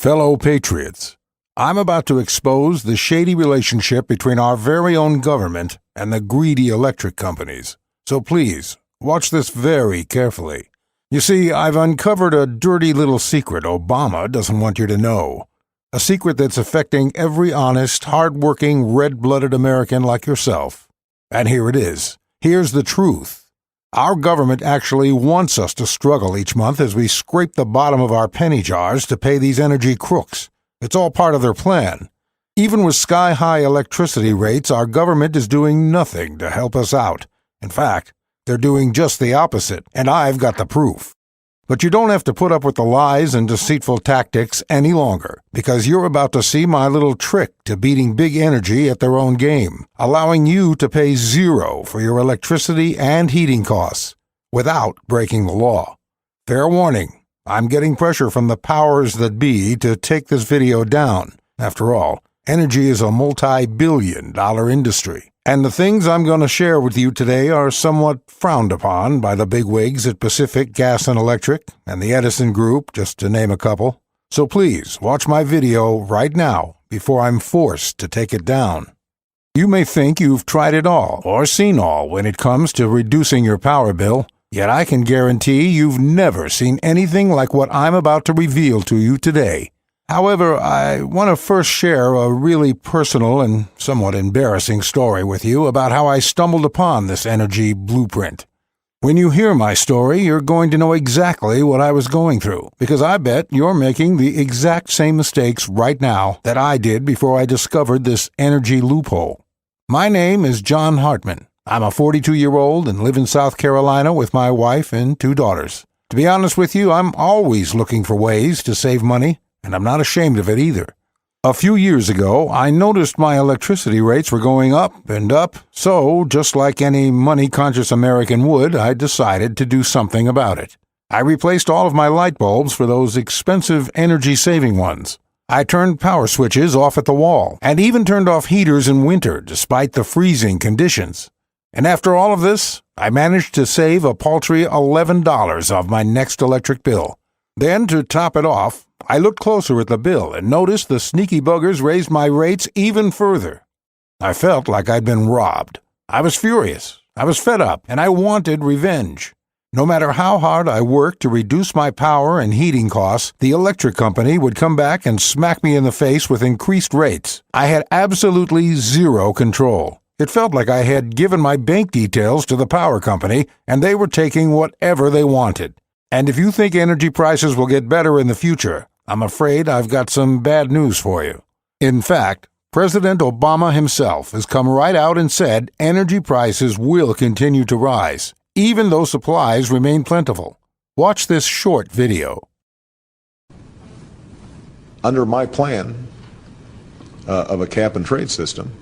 Fellow patriots, I'm about to expose the shady relationship between our very own government and the greedy electric companies. So please, watch this very carefully. You see, I've uncovered a dirty little secret Obama doesn't want you to know. A secret that's affecting every honest, hard-working, red-blooded American like yourself. And here it is. Here's the truth. Our government actually wants us to struggle each month as we scrape the bottom of our penny jars to pay these energy crooks. It's all part of their plan. Even with sky-high electricity rates, our government is doing nothing to help us out. In fact, they're doing just the opposite, and I've got the proof. But you don't have to put up with the lies and deceitful tactics any longer, because you're about to see my little trick to beating big energy at their own game, allowing you to pay zero for your electricity and heating costs, without breaking the law. Fair warning, I'm getting pressure from the powers that be to take this video down. After all, energy is a multi-billion-dollar industry. And the things I'm going to share with you today are somewhat frowned upon by the bigwigs at Pacific Gas and Electric and the Edison Group, just to name a couple. So please, watch my video right now before I'm forced to take it down. You may think you've tried it all or seen all when it comes to reducing your power bill, yet I can guarantee you've never seen anything like what I'm about to reveal to you today. However, I want to first share a really personal and somewhat embarrassing story with you about how I stumbled upon this energy blueprint. When you hear my story, you're going to know exactly what I was going through, because I bet you're making the exact same mistakes right now that I did before I discovered this energy loophole. My name is John Hartman. I'm a 42-year-old and live in South Carolina with my wife and 2 daughters. To be honest with you, I'm always looking for ways to save money, and I'm not ashamed of it either. A few years ago, I noticed my electricity rates were going up and up, so just like any money-conscious American would, I decided to do something about it. I replaced all of my light bulbs for those expensive energy-saving ones. I turned power switches off at the wall, and even turned off heaters in winter despite the freezing conditions. And after all of this, I managed to save a paltry $11 off my next electric bill. Then, to top it off, I looked closer at the bill and noticed the sneaky buggers raised my rates even further. I felt like I'd been robbed. I was furious. I was fed up, and I wanted revenge. No matter how hard I worked to reduce my power and heating costs, the electric company would come back and smack me in the face with increased rates. I had absolutely zero control. It felt like I had given my bank details to the power company, and they were taking whatever they wanted. And if you think energy prices will get better in the future, I'm afraid I've got some bad news for you. In fact, President Obama himself has come right out and said energy prices will continue to rise, even though supplies remain plentiful. Watch this short video. Under my plan of a cap-and-trade system,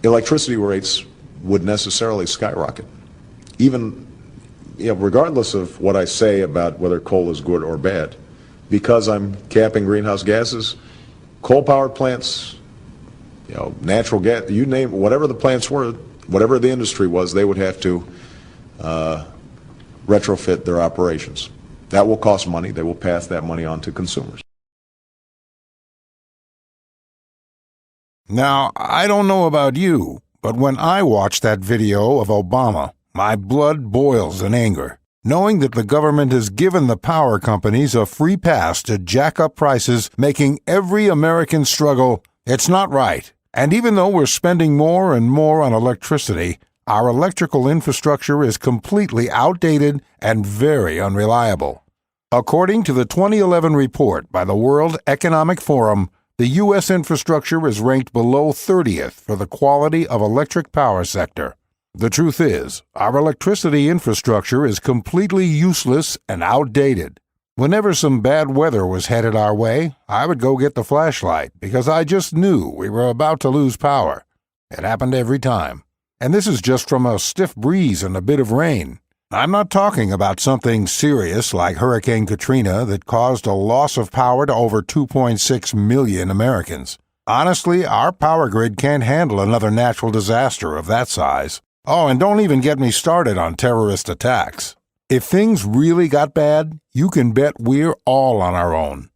electricity rates would necessarily skyrocket. Even regardless of what I say about whether coal is good or bad, because I'm capping greenhouse gases, coal-powered plants, natural gas, you name it, whatever the plants were, whatever the industry was, they would have to retrofit their operations. That will cost money. They will pass that money on to consumers. Now, I don't know about you, but when I watch that video of Obama, my blood boils in anger, knowing that the government has given the power companies a free pass to jack up prices, making every American struggle. It's not right. And even though we're spending more and more on electricity, our electrical infrastructure is completely outdated and very unreliable. According to the 2011 report by the World Economic Forum, the U.S. infrastructure is ranked below 30th for the quality of electric power sector. The truth is, our electricity infrastructure is completely useless and outdated. Whenever some bad weather was headed our way, I would go get the flashlight because I just knew we were about to lose power. It happened every time. And this is just from a stiff breeze and a bit of rain. I'm not talking about something serious like Hurricane Katrina that caused a loss of power to over 2.6 million Americans. Honestly, our power grid can't handle another natural disaster of that size. Oh, and don't even get me started on terrorist attacks. If things really got bad, you can bet we're all on our own.